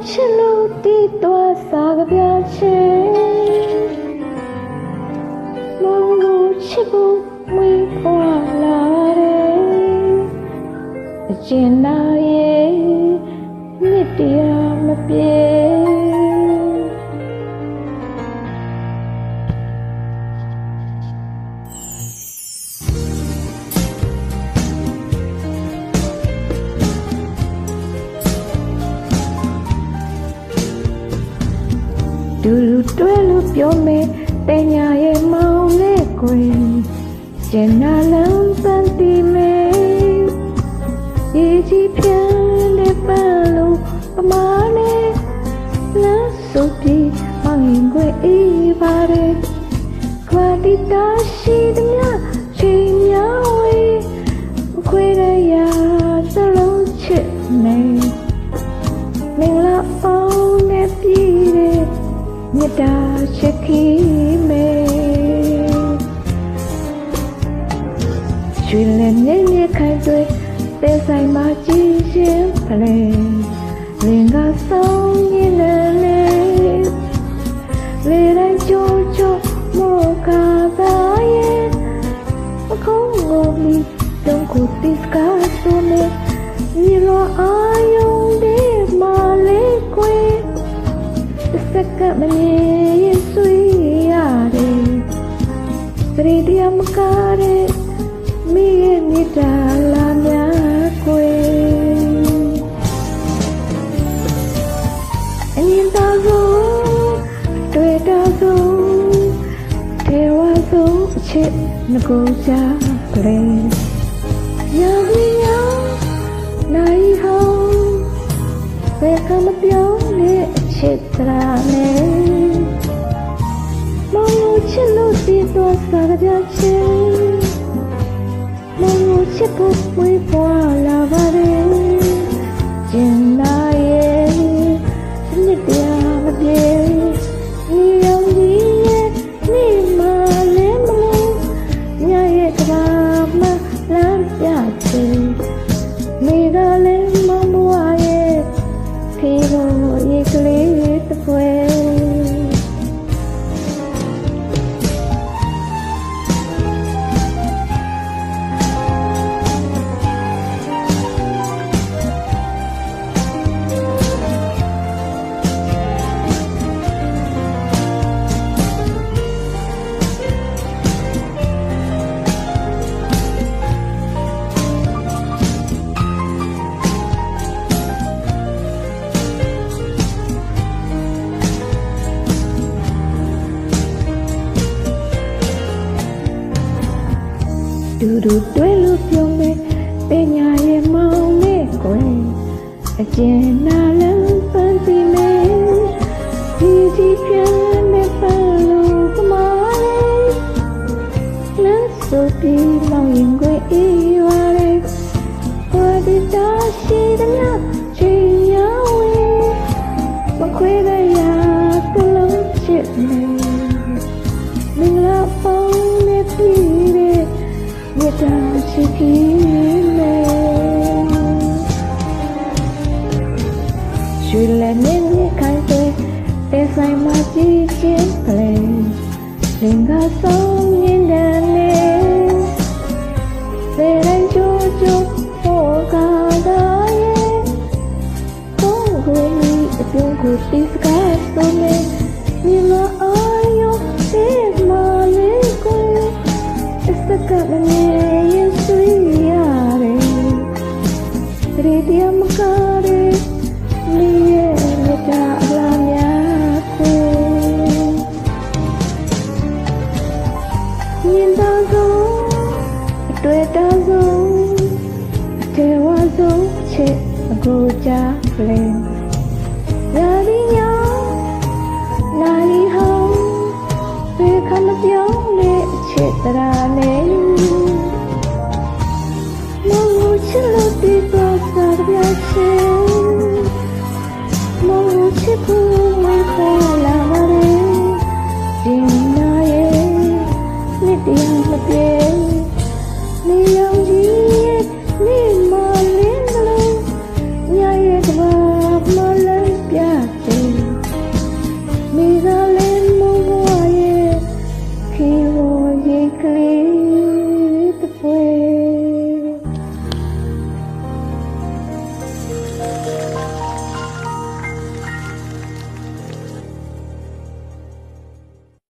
ချစ်လို့တီးသွားစားကြပြချင်မောင်ကိုချစ်ဖို့မွေးဖွားလာတယ်အကျဉ်းနာရဲ့မြစ်တရားမပြေတူတူတွဲလို့ပြောမယ်တင်ညာရဲ့မောင်လေးကိုကျင်နာလမ်းပန်းတီမယ်ရေကြီးပြန်တဲ့ပန်းလို့ပမာနဲ့လမ်းစုပ်ပြီးမောင်ရင်ကိုအေးပါတယ်ခွာတီတာရှိသည်များချိန်များဝေးခွေရရာစလုံးချစ်နေမင်္ဂလာအောင်နဲ့ပြည်တဲ့မြတ်တာချစ်ခင်မေရွှေလည်းမြဲမြဲခိုင်တွေ့တဲဆိုင်မှာကြည်ရှင်ဖလဲလင်ကဆောင်ရင်လည်းလေတိုင်းကြိုးကြိုးမောကသာရဲ့အခုငိုပြီးတော့ကိုတိစကားဆိုနေညီလိုအာယုန်ဒီမာလေးကွယ်စက်ကမနေရင်ဆွေးရတယ်စရိတရားမကားတဲ့မိရဲ့မြတ်တာလာများကွယ်အရင်တော်ဆုံးတွေ့တော်ဆုံးတေဝဆုံးအချစ်ငကိုကြကလေးရောင်ရောင်နိုင်ဟောင်းဘယ်ကမပြောနဲ့ချစ်တရာနဲ့မောင်ကိုချစ်လို့တီးသွားစားကြချင်မောင်ကိုချစ်ဖို့ဝေးပွားလာပါတယ်ကျင်နာရဲ့မြစ်တရားမပြေဒီရောင်ကြီးရဲ့မိမလည်းမလို့ညရဲ့ကဘာမလမ်းပြချင်မိကလည်းမောင်ဘွားရဲ့ခေကိုရေကလေးတစ်ပွဲတူတူတွဲလို့ပြောမယ်တင်ညာရဲ့မောင်လေးကိုအကျဉ်းနာလမ်းပန်းစီမယ်ဒီဒီပြန်နဲ့ပန်းလို့ပမာလေးလမ်းစုပ်ပြီးမောင်ရင်ကိုအေးရတယ်ခွာတီတာရှိသည်များချိန်များဝေးမခွေရရာကလုံးချစ်နေမင်္ဂလာပေါင်းနဲ့ပြည်တဲ့မြတ်တာချစ်ခင်မေရွှေလည်းမြင့်မြင့်ခိုင်တဲ့တဲဆိုင်မှာကြည်ချင်းကလေးလင်ကဆောင်ရင်လည်းစေရင်ကြိုးကြိုးဟောကားသာရဲ့ဘုံကိုမိအပြုံးကိုတိစကားဆိုနေညီမအာယုစေမလေးကိုစက်ကမနေရင်ဆွေးရတယ်ရေတရားမကားတဲ့မိရဲ့မြတ်တာအလားများကိုမြင်တော်ဆုံးအတွေ့တော်ဆုံးအထေဝဆုံးချစ်အကိုကြပလင်ရာဒီညာ